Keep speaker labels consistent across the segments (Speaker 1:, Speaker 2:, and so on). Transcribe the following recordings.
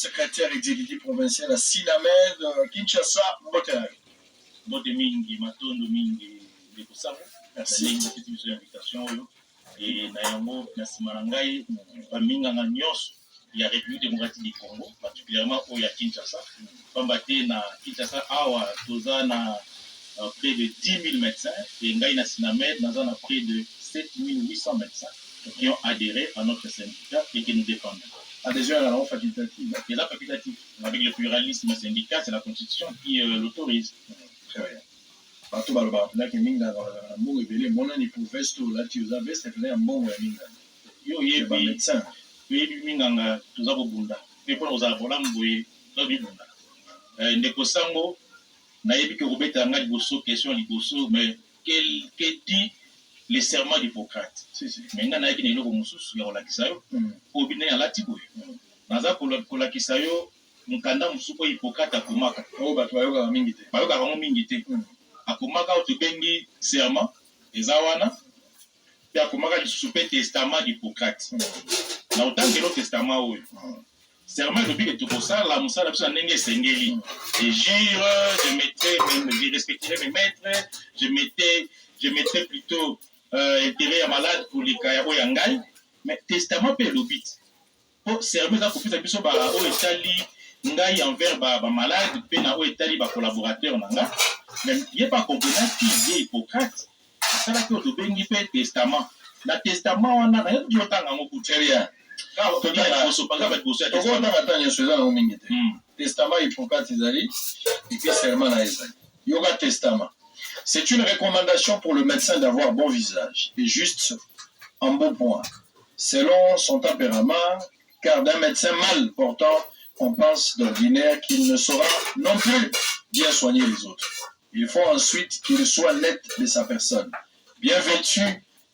Speaker 1: secrétaire exécutif provincial à Sinamed, Kinshasa, Mboterayo.
Speaker 2: Mbote mingi, matondo mingi, de Kosango.
Speaker 1: Merci.
Speaker 2: Merci pour l'invitation. Et Nayango, merci Marangai, Paminga Nyos, il y a République démocratique du Congo, particulièrement au Kinshasa. Pambate na Kinshasa, awa, toza na près de 10 000 médecins, et Ngai na Sinamed, nous avons près de 7 800 médecins qui ont adhéré à notre syndicat et qui nous défendent.
Speaker 1: Adhésion à la loi facultative.
Speaker 2: C'est la facultative. Avec le pluralisme syndical, c'est la Constitution qui l'autorise.
Speaker 1: Très bien. Partout dans le bar, là, qui est minga, mon ébélé, mon année pour vesto, là, tu as vu, c'est un bon minga.
Speaker 2: Yo, il y a
Speaker 1: un médecin.
Speaker 2: Oui, minga, tout ça, bunda. Et pour nous avoir, nous bunda. Ndeko Sango, naïbi que Robert a ngadi bosso, question libosso, mais que dit les serments d'Hippocrate? Maintenant, naïbi n'est pas comme sous, il y a la kisayo, au bine à la tibo. Naza pour la kisayo, mukanda musuko Hippocrate à Kumaka.
Speaker 1: Oh, bah, tu vas y avoir mingité.
Speaker 2: Bah, y avoir mingité. Akomaka otobengi serment ezawana pe akomaka lisusu pe testament d'Hippocrate na otangelo testament oyo serment elobi ke tokosala mosala biso na ndenge esengeli et jure je respecterai mes maîtres je mettrai plutôt intérêt ya malade pour likaya oyo ya ngai mais testament pe elobi po serment eza kopesa biso oyo etali ngai envers bamalade mpe na oyo etali bacollaborateur na nga mais il n'y a pas comprenant qui est Hippocrate. C'est là que tu bengi pe testament. La testament on a rien du autant en beaucoup très bien. Car on peut dire la bosso pas va bosser à testament.
Speaker 1: Testament Hippocrate Isali et puis serment à Isali. Yoga testament. C'est une recommandation pour le médecin d'avoir bon visage et juste en bon point, selon son tempérament, car d'un médecin mal portant, on pense d'ordinaire qu'il ne saura non plus bien soigner les autres. Il faut ensuite qu'il soit net de sa personne, bien vêtu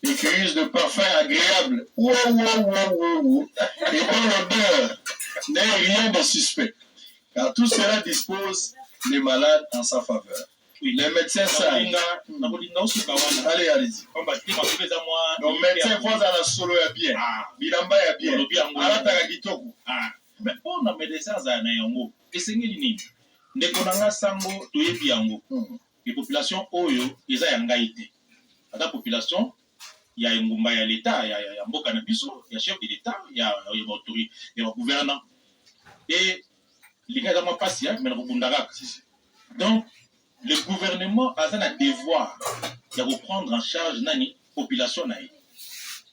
Speaker 1: et qu'il use de parfums agréables, et dont l'odeur n'est rien de suspect, car tout cela dispose les malades en sa faveur. Les médecins savent. Allez, allez-y. Donc, médecin, faut la solo ya bien. Bilamba ya bien. Alataka kitoko.
Speaker 2: Mais pour nos médecins, ça n'a yango. Et c'est nini. Ndeko nanga sango toyebi yango. Les populations oyo eza yanga ite. La population ya ngumba ya l'état ya mboka na biso, ya chef de l'état, ya autorité, ya gouvernant. Et les gars dans pasi mais na bundaka. Donc le gouvernement a un devoir de reprendre en charge nani population naïe.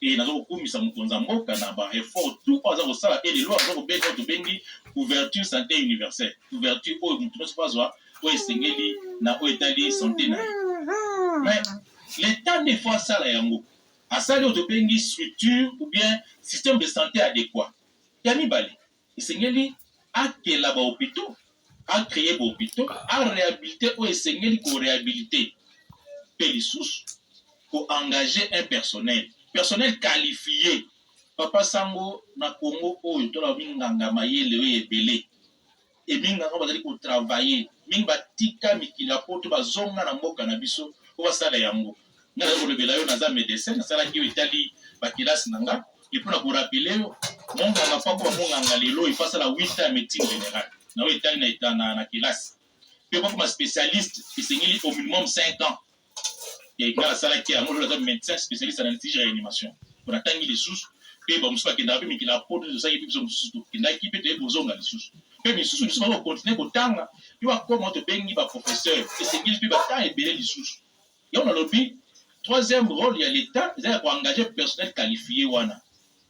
Speaker 2: Et nous avons commis ça mboka na ba effort tout pas à ça et les lois ont bengi couverture santé universelle. Couverture au mutuno se passe au esengeli na o etali santé na. Mais l'état ne fait ça la yango. À ça le bengi structure ou bien système de santé adéquat. Yani bali. Esengeli a que là ba hôpitaux à créer des hôpitaux, à réhabiliter ou esengeli ko réhabiliter. Pélissus pour engager un personnel qualifié. Papa Sango na Congo oyo to la binganga mayele we ebele. Et binganga bazali ko travailler, mingi batika mikila poto bazonga na mboka na biso ko basala yango. Ngala ko lebela yo naza médecin na sala ki Italie bakilasi nanga, et pour la ko rappeler monganga pa ko monganga lelo il face à la 8 ans médecine générale. Na Italie na itana na kilasi. Pe ko comme spécialiste, il s'engeli au minimum 5 ans. Et quand la salle qui a un médecin spécialiste en anesthésie et réanimation, pour attendre les sous, puis bon, je ne sais pas qu'il a mais qu'il a porté de ça, il a équipé de besoin dans les sous. Puis les sous, nous allons continuer au temps, il va comment te baigner par professeur, et c'est qu'il va temps et les sous. Et on a lobby, troisième rôle, il y a l'État, c'est pour engager personnel qualifié.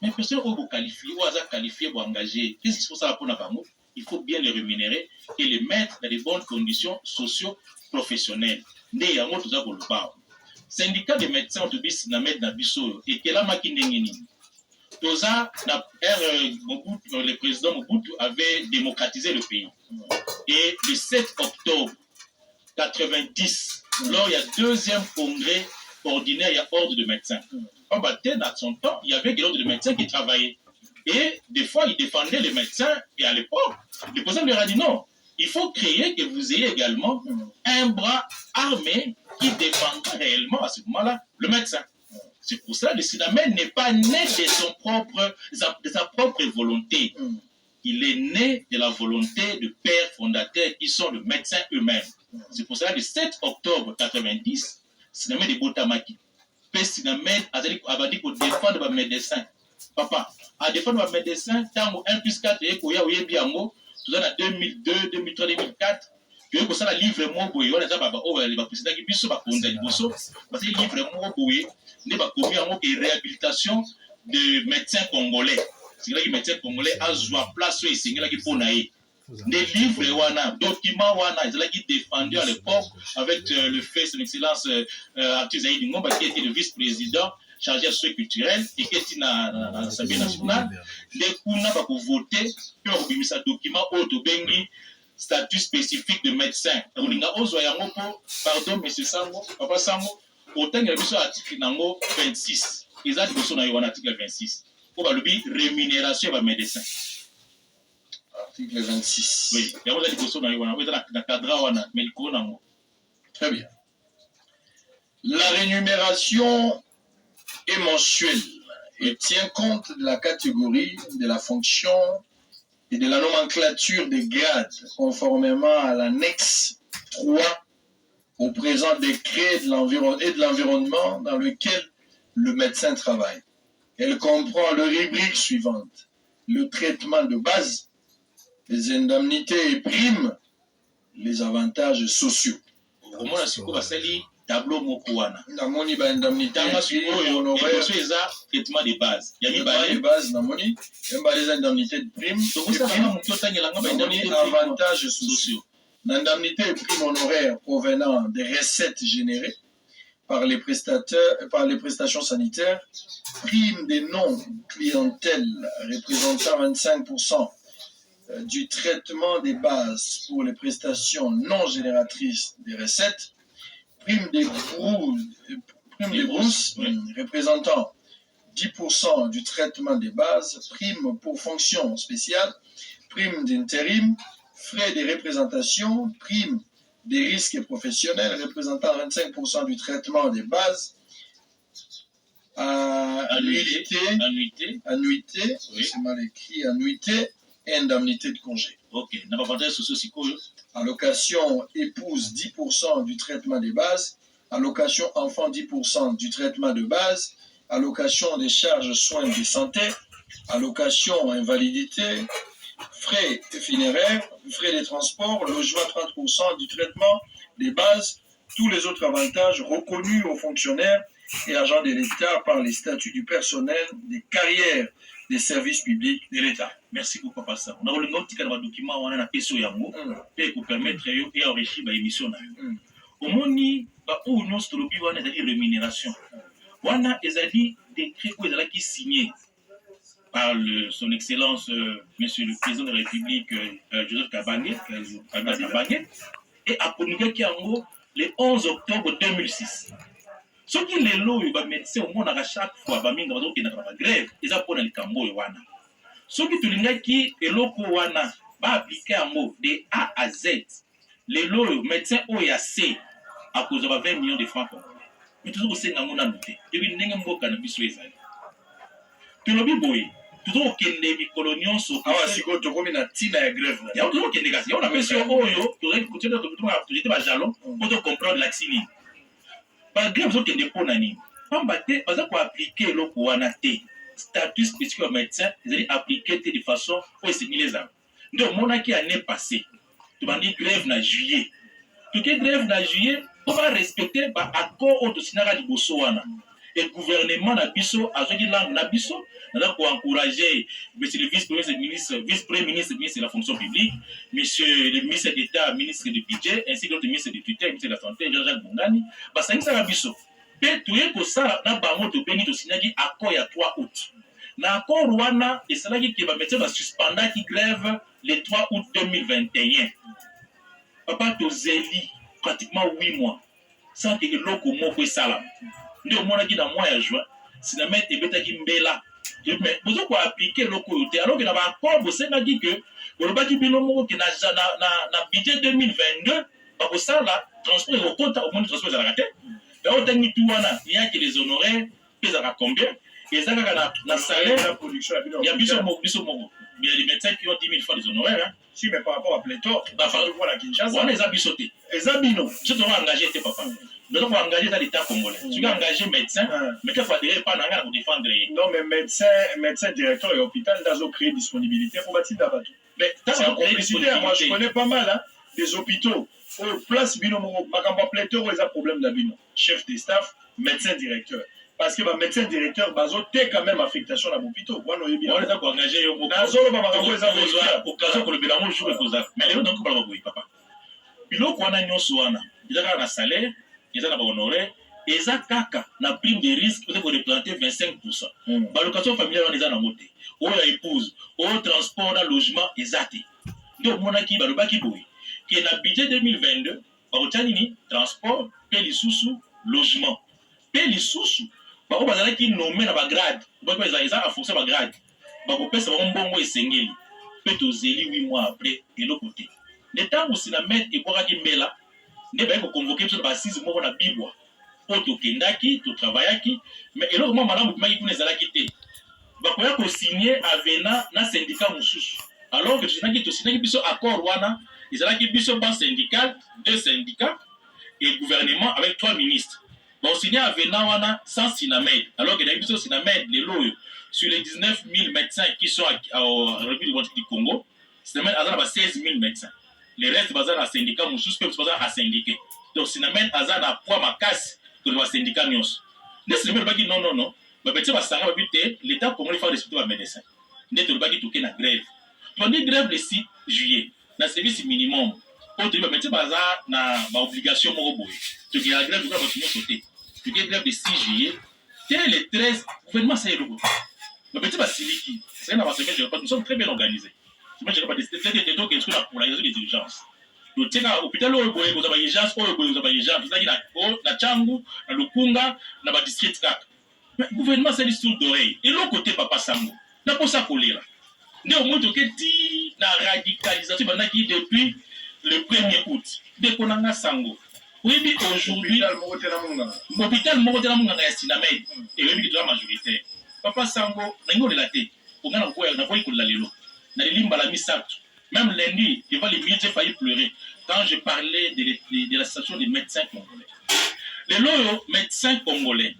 Speaker 2: Mais personnel pour qualifier, ou hasard qualifié pour engager, qu'est-ce qu'il faut ça pour nous? Il faut bien les rémunérer et les mettre dans les bonnes conditions socio-professionnelles. Né yango tout ça pour le bar. Syndicat des médecins autobus na med na biso et que la makinengini. Toza na le président Mobutu avait démocratisé le pays. Et le 7 octobre 90, lors il y a deuxième congrès ordinaire, il y a ordre de médecins. En bataille dans son temps, il y avait des ordres de médecins qui travaillaient. Et des fois, ils défendaient les médecins. Et à l'époque, le président leur a dit non. Il faut créer que vous ayez également un bras armé qui défendra réellement à ce moment-là le médecin. C'est pour ça que le Sinamed n'est pas né de sa propre volonté. il est né de la volonté de pères fondateurs qui sont les médecins eux-mêmes. C'est pour ça que le 7 octobre 90, Sinamé de Botamaki, Père Sinamé a dit pour défendre les médecins. Papa, à défendre les médecins, tant 1 plus 4 et pour y biango, tout ça en 2002, 2003, 2004. Tu veux que ça la livre mon boy, on a pas les président qui puisse pas condamner bosso, parce que livre mon boy, n'est pas commis en réhabilitation de médecins congolais. C'est là que les médecins congolais a joué place sur les là qui pour naï. Des livres wana, documents wana, c'est là qui défendu à l'époque avec le fait son excellence Arthur Zaïdi Ngomba qui était le vice-président chargé de soins culturels et qui était dans l'Assemblée nationale. Les kuna va pour voter pour obéir à document auto bengi statut spécifique de médecin. Olinga ozo yango po, pardon monsieur Sango, papa Sango, autant il y a besoin article nango 26. Ils ont besoin d'un article 26. Pour le rémunération des médecins.
Speaker 1: Article 26.
Speaker 2: Oui, il y a besoin d'un cadre médical.
Speaker 1: Très bien. La rémunération est mensuelle et tient compte de la catégorie, de la fonction et de la nomenclature des grades, conformément à l'annexe 3 au présent décret de l'environnement dans lequel le médecin travaille. Elle comprend les rubriques suivantes: le traitement de base, les indemnités et primes, les avantages sociaux.
Speaker 2: Tableau Mokuana.
Speaker 1: Namoni ba indemnité honoraire,
Speaker 2: traitement de base.
Speaker 1: Il y a des bases, namoni, les indemnités de primes, avantages sociaux. L'indemnité et primes honoraires provenant des recettes générées par les prestations sanitaires, primes des non-clientèles représentant 25% du traitement des bases pour les prestations non génératrices des recettes, prime des brousses représentant 10% du traitement des bases, prime pour fonction spéciale, prime d'intérim, frais de représentation, prime des risques professionnels représentant 25% du traitement des bases, annuité, oui. C'est mal écrit, annuité et indemnité de congé.
Speaker 2: Ok,
Speaker 1: allocation épouse 10% du traitement des bases, allocation enfant 10% du traitement de base, allocation des charges soins de santé, allocation invalidité, frais funéraires, frais de transport, logement 30% du traitement des bases, tous les autres avantages reconnus aux fonctionnaires et agents de l'État par les statuts du personnel, des carrières, des services publics de l'État.
Speaker 2: Merci beaucoup, Papa Sam. On a le document on a la PSO Yango pour permettre et enrichir l'émission. Au moni, où nous sommes on a des rémunérations. On a des décrets qui signé par son Excellence, Monsieur le Président de la République, Joseph Kabangé, et à promulgué le 11 octobre 2006. Ce qui est là, il va mettre au monde à chaque fois, il va y avoir une grève, ils apprennent le cambo et wana. Ce qui est là, il va appliquer un mot de A à Z. Les lois, médecins OAC, à cause de 20 millions de francs. Mais toujours, c'est un monde à noter. Et puis, nous avons un cannabis sur les années. Tu l'as vu, boy. Toujours qu'il y ait des coloniaux sur.
Speaker 1: Ah, si tu as une tina grève.
Speaker 2: Il y a toujours qu'il y ait des gars. Il y a une question, oh, tu aurais continué à jalon pour comprendre l'accès. Par grève, vous avez des points nani. Parce qu'on appliquer le kouanate, statut spécifique au médecin, vous allez appliquer de façon où c'est mis les armes. Donc, mon qui année passée, tu m'as dit grève en juillet. Tout est grève en juillet, on va respecter l'accord au Sinara du Bossouana. Et le gouvernement Nabiso, à ce qui langue Nabiso, nous avons encouragé monsieur le vice-premier ministre, ministre de la fonction publique, monsieur le ministre d'État, ministre du budget, ainsi que l'autre ministre du tutelle, ministre de la santé, Jean-Jacques Bongani, ça nous a Nabiso. Et tout est que ça, dans le de Béni, tu signes accord il y a 3 août. Dans l'accord Rwanda, et c'est là qui va mettre la suspendant qui grève le 3 août 2021. Papa Tozeli, pratiquement 8 mois, sans que l'eau mot salam. Nous avons dit dans le mois de juin, si la mettre et mbela. Mais vous avez appliqué le côté. Alors que nous avons encore dit que le bâti binomo qui n'a budget 2022, pour ça, là, transport au compte au moins transport à la tête. Et au dernier tour, il y a que les honoraires, ils ont combien? Et ça, dans le salaire, il y a plus de Mais il y a des médecins qui ont 10 000 fois des honoraires. Hein.
Speaker 1: Si, mais par rapport à pléthore,
Speaker 2: Bah,
Speaker 1: pour la Kinshasa.
Speaker 2: On les a bisotés.
Speaker 1: Les abino.
Speaker 2: Si tu vas engager tes papas. Donc, on va engager dans l'État congolais. Tu vas engager médecin, mais tu vas adhérer pas dans pour défendre.
Speaker 1: Non, mais médecin directeur et hôpital, ils ont créé disponibilité pour bâtir d'abord. Mais c'est en complicité, moi je connais pas mal, hein, des hôpitaux. Au place bino, ma pléthore, ils ont problème d'abino. Chef de staff, médecin directeur. Parce que le médecin directeur, il y a quand même affectation dans l'hôpital.
Speaker 2: On les a engagés au mais les autres, papa. Bilo qu'on a ils ont un salaire, ils ont un honoraire, ils ont kaka, na prime de risque, peut-être représenter 25%. L'allocation familiale, on les a dans moté. Ou la épouse, ou transport, logement, ils ont. Donc, mon aki, balobaki boy, qui est dans le budget 2022, barotani, transport, paye sous logement. Paye sous bako bazalaki nommé na bagrade bako eza renforcer bagrade bakopesa bango mbongo esengeli mpe tozeli 8 mois après eloko te ntango sinamet ekwakaki mbela nde baye koconvoke biso na basise moko na bibwa mpo tokendaki totravaillaki mais eloko mwa malamu bimaki kuna ezalaki te bakoya kosigne avena na syndicat mosusu alors que tosinaki biso accord wana ezalaki biso ban syndical 2 syndicats et gouvernement avec 3 ministres. Bon, signé à Venawana sans Sinamed. Alors que d'habitude, Sinamed, les lots, sur les 19 000 médecins qui sont en République du Congo, Sinamed a 16 000 médecins. Les restes, basés dans le syndicat, nous sommes basés à syndiquer. Donc, Sinamed a poids ma casse que le syndicat nous. Mais Sinamed va dire non. Mais petit, l'État congolais fait respecter les médecins. N'est-ce pas qui tourne la grève? Pendant la grève le 6 juillet, dans le service minimum, pour te dire, mais tu as une obligation, tu as la grève, tu vas sauter. Tu as grève le 6 juillet, dès le 13, le gouvernement s'est élevé. Mais petit, c'est un nous sommes très bien organisés. Moi, je n'ai pas décidé de pour la raison des urgences. Donc, tu as l'hôpital, vous avez des urgences, vous avez des urgences, vous avez la Tchangu, la Lukunga, la district 4. Mais le gouvernement s'est dit sous d'oreille. Et l'autre côté, Papa Sango, n'a pas ça collé là. Nous avons dit la radicalisation depuis le 1er août. Dès qu'on a Sango. Oui, aujourd'hui, l'hôpital Morotela Munganga Sinamed, et oui, qui est majoritaire. Papa Sango, n'engo de la tête. On a encore la lelo. Dans les limbes à la misat. Même lundi, devant les médias, j'ai failli pleurer quand je parlais de l'association des médecins congolais. Les médecins congolais,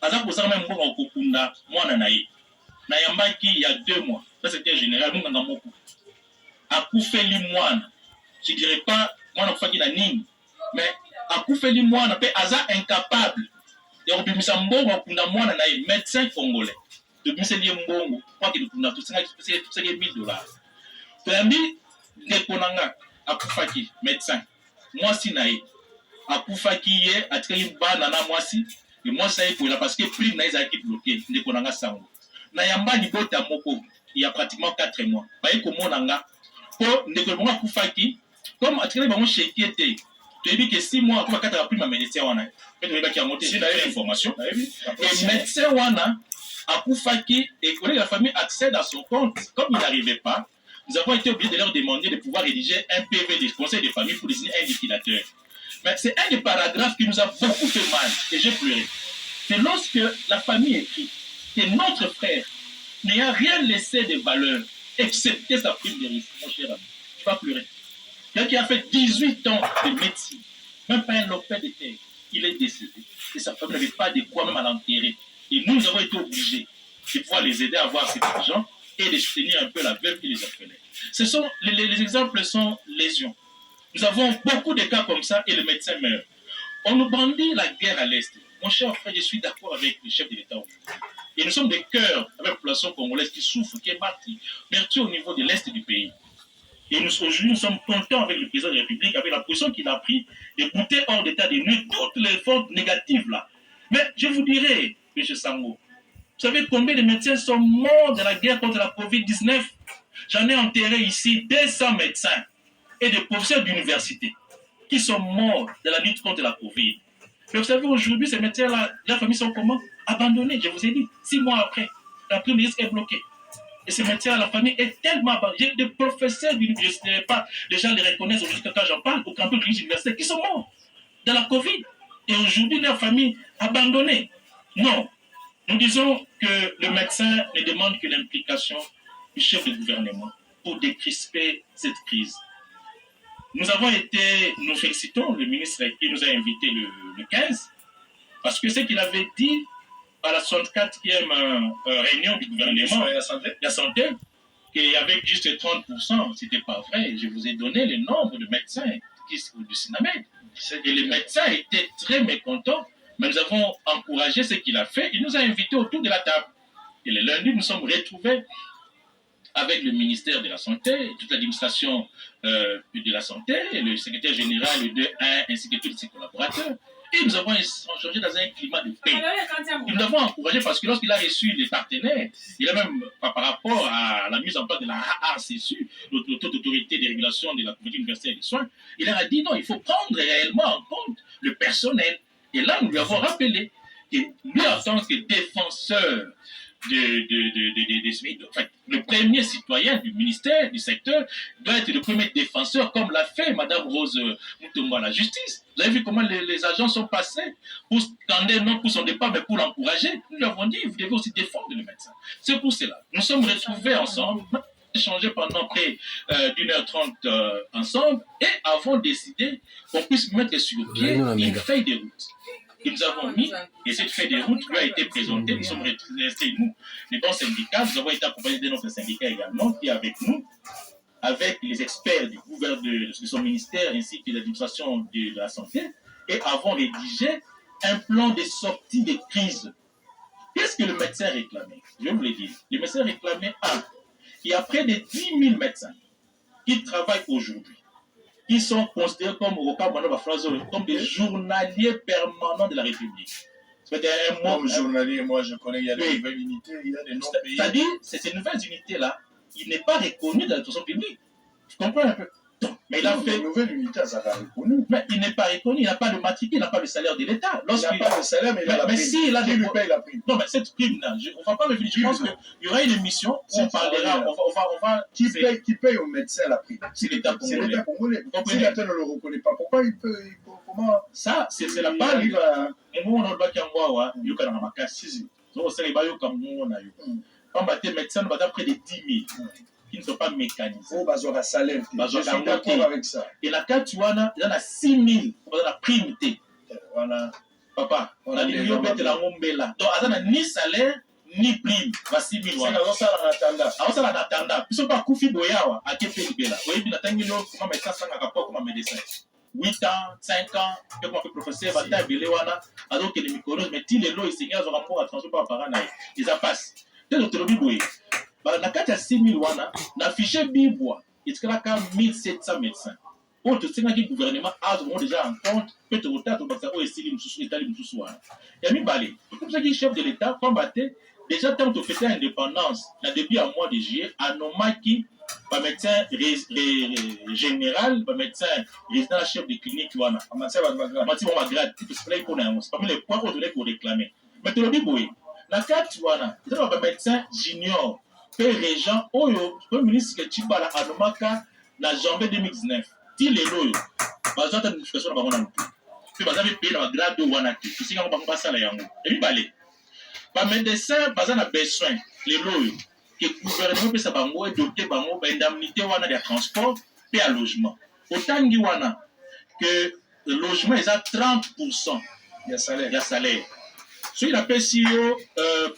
Speaker 2: Aza Kozaka même bon au Kokunda, moi Nanaï. Nayambaki il y a 2 mois. Ça c'était général, Munganga Moko. Akoufeli Moine. Je ne dirais pas, moi, je ne sais mais Akoufeli Moine, Aza incapable. Et on peut me dire, je médecin congolais. Depuis ce lieu, je crois que nous avons 1 000 $. Puis, Nekonanga, Akoufaki, médecin. Moi, si naï. Akoufaki, Atkei Banana, moi, si. Et moi, ça y est, parce que le prix n'a été bloqué. Nekonanga Sango. Nayamba Nibota Moko, il y a pratiquement 4 mois. Baye Komonanga. Pour Nekonanga Akoufaki, comme Atkei Bango Shekiete, tu as dit que 6 mois, tu vas faire ma médecin. Tu vas monter l'information. Et médecin Wana, Akoufaki, et que la famille accède à son compte. Comme il n'arrivait pas, nous avons été obligés de leur demander de pouvoir rédiger un PV du conseil de famille pour désigner un liquidateur. Mais c'est un des paragraphes qui nous a beaucoup fait mal, et j'ai pleuré. C'est lorsque la famille écrit que notre frère n'a rien laissé de valeur, excepté sa prime de risque, mon cher ami. Tu vas pleurer. Quelqu'un qui a fait 18 ans de médecine, même pas un lopin de terre, il est décédé. Et sa famille n'avait pas de quoi même à l'enterrer. Et nous avons été obligés de pouvoir les aider à avoir cet argent et de soutenir un peu la veuve et les orphelins. Les exemples sont légion. Nous avons beaucoup de cas comme ça et le médecin meurt. On nous brandit la guerre à l'Est. Mon cher frère, je suis d'accord avec le chef de l'État aujourd'hui. Et nous sommes des cœurs avec la population congolaise qui souffre, qui est meurtrie au niveau de l'Est du pays. Et aujourd'hui, nous sommes contents avec le président de la République, avec la position qu'il a prise de bouter hors d'état de nuire toutes les forces négatives là. Mais je vous dirais, M. Sango, vous savez combien de médecins sont morts de la guerre contre la COVID-19? J'en ai enterré ici 200 médecins et des professeurs d'université qui sont morts de la lutte contre la COVID. Mais vous savez, aujourd'hui, ces médecins-là, leurs familles sont comment? Abandonnés, je vous ai dit. 6 mois après, la prime de risque est bloquée. Et ces médecins, la famille est tellement abandonnée. J'ai des professeurs d'université, pas les gens les reconnaissent aujourd'hui quand j'en parle, au campus universitaire, qui sont morts de la COVID. Et aujourd'hui, leur famille abandonnée. Non. Nous disons que le médecin ne demande que l'implication du chef de gouvernement pour décrisper cette crise. Nous félicitons le ministre qui nous a invités le 15, parce que ce qu'il avait dit à la 64e réunion du gouvernement de la santé, qu'il y avait juste 30%, ce n'était pas vrai. Je vous ai donné le nombre de médecins du SINAMED. Et les médecins étaient très mécontents, mais nous avons encouragé ce qu'il a fait. Il nous a invités autour de la table. Et le lundi, nous sommes retrouvés avec le ministère de la Santé, toute l'administration de la Santé, le secrétaire général, le 2-1, ainsi que tous ses collaborateurs. Et nous avons échangé dans un climat de paix. Et nous l'avons encouragé parce que lorsqu'il a reçu les partenaires, il a même, par rapport à la mise en place de la HACCU, l'autorité de régulation de la couverture universelle des soins, il leur a dit non, il faut prendre réellement en compte le personnel. Et là, nous lui avons rappelé que lui, en tant que défenseur le premier citoyen du ministère, du secteur, doit être le premier défenseur, comme l'a fait Mme Rose Mutombo à la justice. Vous avez vu comment les agents sont passés pour scander, non pour son départ, mais pour l'encourager. Nous lui avons dit, vous devez aussi défendre le médecin. C'est pour cela. Nous sommes retrouvés ensemble, échangé pendant près d'1h30 ensemble, et avons décidé qu'on puisse mettre sur pied une feuille de route. Que nous avons mis, et cette feuille de route lui a été présentée. Nous sommes restés, nous, les bons syndicats, nous avons été accompagnés de notre syndicat également, qui est avec nous, avec les experts du gouvernement de son ministère ainsi que de l'administration de la santé, et avons rédigé un plan de sortie de crise. Qu'est-ce que le médecin réclamait? Je vous l'ai dit. Le médecin réclamait il y a près de 10 000 médecins qui travaillent aujourd'hui, qui sont considérés comme des journaliers permanents de la République.
Speaker 1: Comme journalier, moi je connais, il y a des nouvelles unités, il y a des noms pays.
Speaker 2: C'est-à-dire, ces nouvelles unités-là, il n'est pas reconnu dans l'administration publique. Tu comprends un peu? Mais il a fait.
Speaker 1: Les nouvelles unités, ça va reconnu.
Speaker 2: Mais il n'est pas reconnu, il n'a pas de matricule, il n'a pas le salaire de l'État.
Speaker 1: Il n'a pas de salaire, mais il a la prime.
Speaker 2: Si, il a
Speaker 1: qui lui paye la prime?
Speaker 2: Non, mais cette prime-là, on ne va pas revenir. Je pense qu'il y aura une émission où on parlera. On va...
Speaker 1: Qui paye au médecin la prime?
Speaker 2: C'est l'État congolais.
Speaker 1: C'est l'État congolais. Si l'État ne le reconnaît pas, pourquoi il peut. Comment
Speaker 2: ça, c'est la balle. Il va. Et moi, on a il y a un makasi. Donc, c'est les bails comme nous, on a eu. Quand on médecin, on va près de 10 000. Qui ne sont pas mécanisés.
Speaker 1: Oh, bazoka salaire. Je suis d'accord avec ça.
Speaker 2: Et la carte, il y en a 6 000. On a la prime.
Speaker 1: Voilà.
Speaker 2: Papa, on a des millions de la là. Donc, il n'y a ni salaire, ni prime. 6 000.
Speaker 1: C'est ça
Speaker 2: la attendant. Ils ne sont pas couffés boyawa. À quel pays là? Oui, puis, il y a comment médecin sans rapport comme médecin. 8 ans, 5 ans, comme un professeur, va tailler alors que les micros, mais si les lois, ils signent, ils ont rapport à transfert par parents, ils passent. C'est notre lobby. Na kati ya 6 000 wana na fichier bibwa itikala 1700 médecins. Pour tout ce que le gouvernement a déjà en compte, peut-être au tas de médecins au estili mususu etali mususu wana. Ya mi balé. Comme ça que le chef de l'État combattait déjà tant de fêter l'indépendance, na début à mois de juillet anomaki ba médecin général, ba médecin résident chef de clinique wana. Amati ba grade, tout ce là pour nous. C'est parmi les points qu'on devait pour réclamer. Mais tu le dis boy. Na kati wana, c'est ba médecin junior. Régent Oyo, le ministre qui a anomaka na janvier 2019. Si les loyaux, par exemple, une notification dans la puis vous avez payé la grade de Wanaki. Tu sais qu'on va passer à la yango. Et puis, balé. Par médecin, par exemple, besoin, les loyaux, que le gouvernement peut s'abango et doter bango, indemnité wana de transport, puis à logement. Autant qu'il wana, que le logement est à 30%.
Speaker 1: Il y a salaire.
Speaker 2: Il y a salaire. Si il appelle si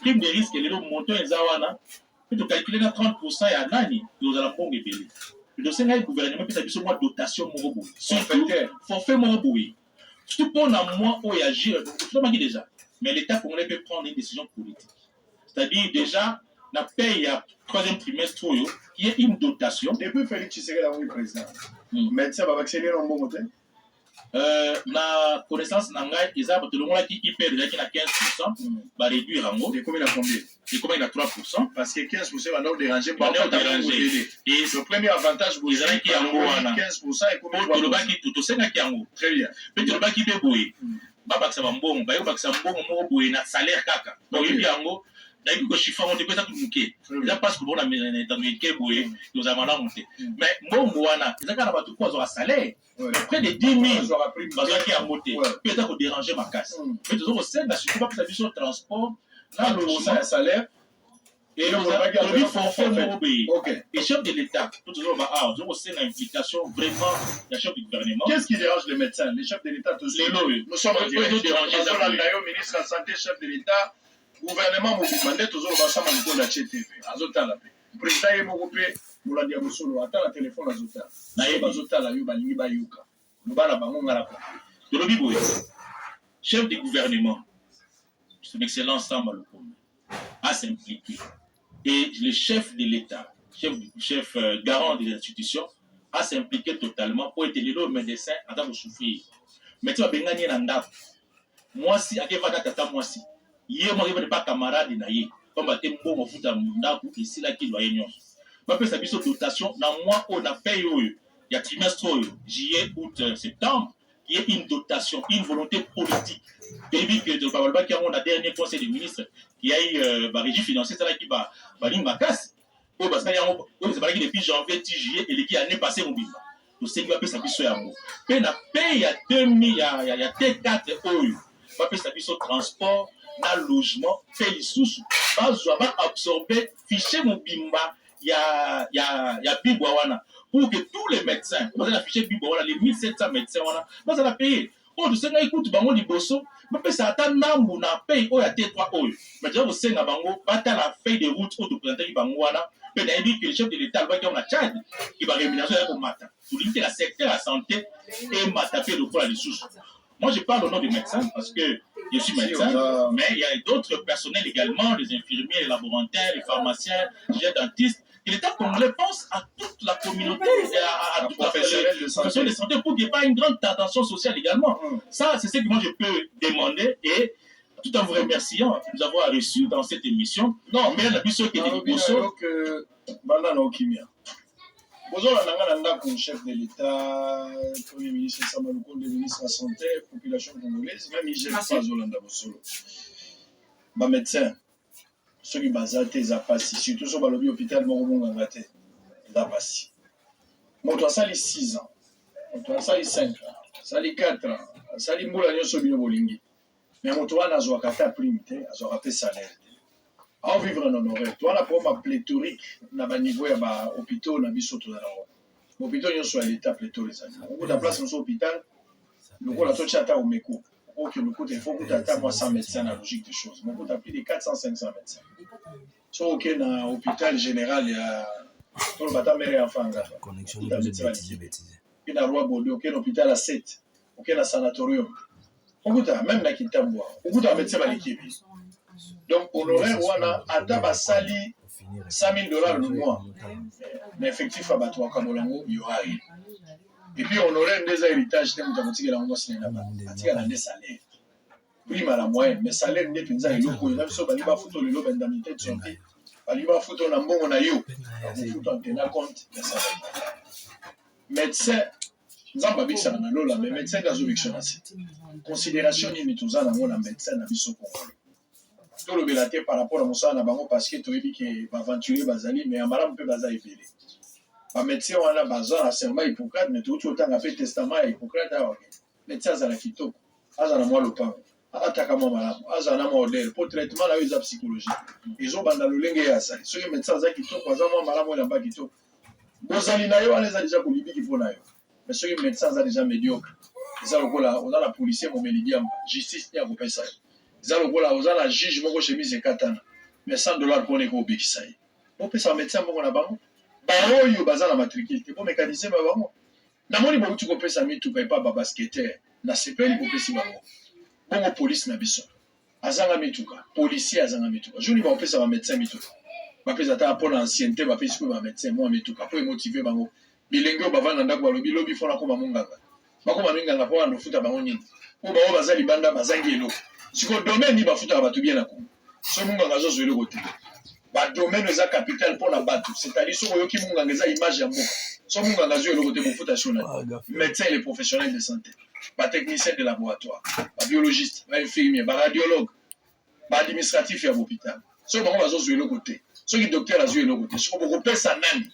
Speaker 2: prime de risque, les lots montants, ils ont tu calculer 30% ya nani aux alentours de Bélé. Le dossier le gouvernement peut s'appuyer sur moi dotation morobo. Surtout forfait morobo. Surtout pour un mois où il agit, je l'ai dit déjà. Mais l'État congolais peut prendre une décision politique. C'est-à-dire déjà la paye à troisième trimestre qui est une dotation.
Speaker 1: Depuis Félix Tshisekedi là où il est président. Médecin va vacciner en bon côté.
Speaker 2: Na connaissance nangai isa bato longola ki hyper déjà qui na 15% ba réduire rango
Speaker 1: et combien il a combien
Speaker 2: et combien il a 3%
Speaker 1: parce que 15% va nous déranger
Speaker 2: pas déranger
Speaker 1: et le premier avantage vous
Speaker 2: avez qui yango wana
Speaker 1: 15% et combien
Speaker 2: to lobaki tout senga ki yango
Speaker 1: très bien
Speaker 2: pe to lobaki be boye ba bakisa mbongo ba yo bakisa mbongo mo boye na salaire kaka donc yebi yango d'ailleurs que chiffre on dépose tout muké là parce que bon na médecin boye nous avons là monté mais mbongo wana ezaka na bato kwa zo salaire. Près de 10 000 qui a monté. Peut-être déranger ma casse. Mais toujours au sein de la suite, pas plus de transport,
Speaker 1: là, le salaire.
Speaker 2: Et
Speaker 1: Donc,
Speaker 2: nous avons
Speaker 1: regarde,
Speaker 2: forfait obéi.
Speaker 1: Ok.
Speaker 2: Et chef de l'État, tout le monde a aussi une implication vraiment du chef du gouvernement.
Speaker 1: Qu'est-ce qui dérange les médecins, les chefs de l'État tous
Speaker 2: Les lots,
Speaker 1: nous sommes en direct.
Speaker 2: déranger
Speaker 1: D'ailleurs, ministre de la Santé, chef de l'État, gouvernement, vous demandez toujours ensemble de la TV. Azotala. Président est mon coupé, vous l'avez dit à Moussolo, attends la téléphone Azotala. Naïe Azotala, Yuba, Yuba, Yuka. Nous allons la banque à la porte.
Speaker 2: De l'Obiboui, chef du gouvernement, son excellence Samba Lukonde, à s'impliquer. Et le chef de l'État, chef garant des institutions, à s'impliquer totalement pour être le médecin en tant que souffrir. Mais tu vas bien gagner dans l'âme. Moi, si, à quel moment tata, moi, si, hier, moi, je ne pas camarade, comme à tempo, mon foot à Munda, ou ici, là, qui doit y avoir. Je peux savoir cette dotation, dans moi, on a payé, il y a trimestre, juillet, août, septembre, il y a une dotation, une volonté politique. Et puis que de Babalba qui a un dernier conseil des ministres qui a eu la régie financière, c'est là qui va casse. Parce qu'il y a depuis janvier, juillet, et qui l'année passée, on dit. Le Seigneur a fait sa mission à moi. Puis on a payé il y a 2000, il y a T4 euros. On a fait sa mission transport, dans logement, paye sous. Pas absorber, fichier mon bimba, il y a Bibowana. Pour que tous les médecins, vous allez afficher Bibowana, les 1700 médecins, vous allez payer. Oh, le Seigneur écoute, bango liboso, mais ça attend nambu na paye, oh, ya T3 oh. Mais déjà, vous savez, bango, bata la feuille de route, oh, de présenter bangoana. Mais il dit que le chef de l'État va dire a Tchad, qui va rémunérer pour matin. Pour limiter la secteur de la santé et m'attaquer le poids des sources. Moi, je parle au nom des médecins parce que je suis médecin, mais il y a d'autres personnels également, les infirmiers, les laborantins, les pharmaciens, les dentistes. Et l'État congolais pense à toute la communauté, à toute la profession de santé pour qu'il n'y ait pas une grande tension sociale également. Ça, c'est ce que moi je peux demander et tout en vous remerciant de nous avoir reçus dans cette émission. Non, mais la mission qui est du Bosso.
Speaker 1: Bonjour, le chef de l'État, Premier ministre Samba Lukonde, ministre de la Santé, population congolaise, même IGF pas Zolanda Bossolo. Les médecins, ceux qui basent à passer, surtout sur le hôpital Morobonga, ils ont passé. Moi, je suis 6 ans, je suis 5 ans, je suis 4 ans, je suis 9 ans. Mais je suis un prime, je suis un salaire. À vivre en honoré. Toi, la problème pléthorique, na ba niveau ya ba hôpitaux na biso to na ngo. Hôpitaux yo soit l'état pléthorique. On a place dans hôpital. Le ko la to chata au meko. OK, le côté il faut que tu moi 100 médecins la logique des choses. Mon côté plus de 400 500 médecins. So OK na hôpital général ya to le bata mere enfant nga. Connexion de bêtises. Et na roi Bodo, OK, hôpital à 7. OK na sanatorium. On peut même na Kitambwa. On peut médecin ba l'équipe. Donc, honoraire, on a atteint sali $100,000 le mois. L'effectif à Batoua Kabolango, il y aura rien. Et puis, honoraire, des héritages, des moutamoutiques, la moitié cinéma, des salaires. Prime à la moyenne, mais salaire, des pinza, et l'eau, il y a un baliba photo, le lot d'indemnité de santé. Baliba photo, on a un bon, on a eu. On photo, on tenait compte des salaires. Médecin, nous avons vu ça dans l'eau, mais médecin, dans une considération, il y a tout ça dans le médecin, dans le Congolais. Tout le bélaté par rapport à Moussa Nabango parce que tu as dit que aventurier Bazali, mais Amaram peut Baza épelé. Les médecins ont un bazar à serment Hippocrate, mais tout autant a fait testament à Hippocrate. Les médecins ont un kito, ils ont un mois le pain, attaquement malade, ils ont un modèle pour traitement là ils ont psychologie. Ils ont bandé le lingue à ça. Ceux qui médecins ont kito, ils ont un malade ou un kito. Bozali nayo, on les a déjà pour Libye qui font nayo. Mais ceux qui médecins ont déjà médiocre. Ils ont la policier mon médium, justice n'y a pas ça. Ils ont la juge moko chemise et katana. Mais $100 pour les gros bikisaï. On peut s'en médecin moko na bango. Bango yo baza na matricule. Te bon mécanicien ba bango. Na moni bo tu ko pesa mi tu pas ba basketteur. Na sepeli ko pesi bango. Bongo police na biso. Azanga mituka. Policier azanga mituka. Joni ba pesa ba médecin mituka. Ba pesa ta pour l'ancienneté ba pesa ba médecin moi mituka pour motiver bango. Bilenge ba vanda ndako ba lobi lobi fona ko ba munganga. Ba ko ba minganga po ando futa bango nyini. Po ba o bazali banda bazangi elo. Si le domaine ni bafuta ba bien na ko. So munga ngazo zo le côté. Ba domaine eza capital pour la batu, c'est-à-dire so yoki munga ngeza image ya mboka. So munga ngazo le côté bafuta shona. Médecin et les professionnels de santé, ba technicien de laboratoire, ba biologiste, ba infirmier, ba radiologue, ba administratif ya hôpital. So bango ngazo zo le côté. So ki docteur azu le côté. So ko pesa nani?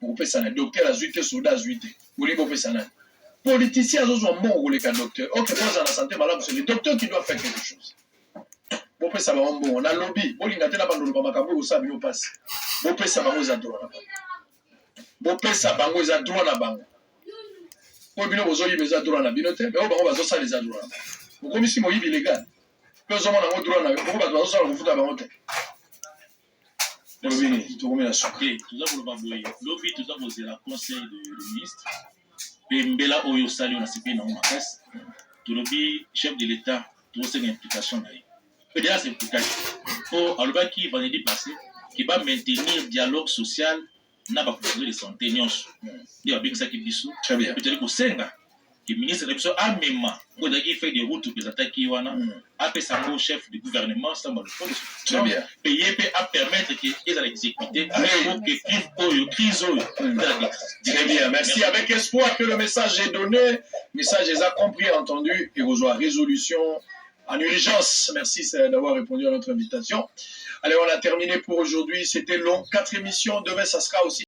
Speaker 1: Ko pesa na docteur azu te soldat azu te. Ko li ko pesa nani? Politicien, ils ont bon rôle les docteurs. Ok, moi, dans la santé, madame, c'est le docteur qui doit faire quelque chose. bopesa bango mbongo na lobby bolinga te na bandolo makambo osala bino pasi bopesa bango eza droit na bango bopesa bango eza droit na bango oyo bino bozoyiba eza droit na bino te me oyo bango bazosala eza droit na bango bokomisi moyibi légal mpe ozomona yango droit na boko bato bazosala kofuta bango te lobby tokomela soki
Speaker 2: toza koloba boye lobby toza kozela conseil de ministre mpe mbela oyo osali oyo nasepeli nango makasi tolobi chef de l'état tozosenga implication na ye mpe deja c'est implication po alobaki vendredi passé ki ba maintenir dialogue social na baprofesseur de santé nyonso nde babekisaki biso mpe tozali kosenga ke ministre na biso amema oyo ezalaki fait de route prezentaki wana apesa yango chef de gouvernement samba le mpe ye mpe apermettre ke ezala exécuté pour que crise oyo
Speaker 1: très bien merci avec espoir que le message est donné message est compris entendu et rejoint résolution en urgence. Merci d'avoir répondu à notre invitation. Allez, on a terminé pour aujourd'hui. C'était long. 4 émissions. Demain, ça sera aussi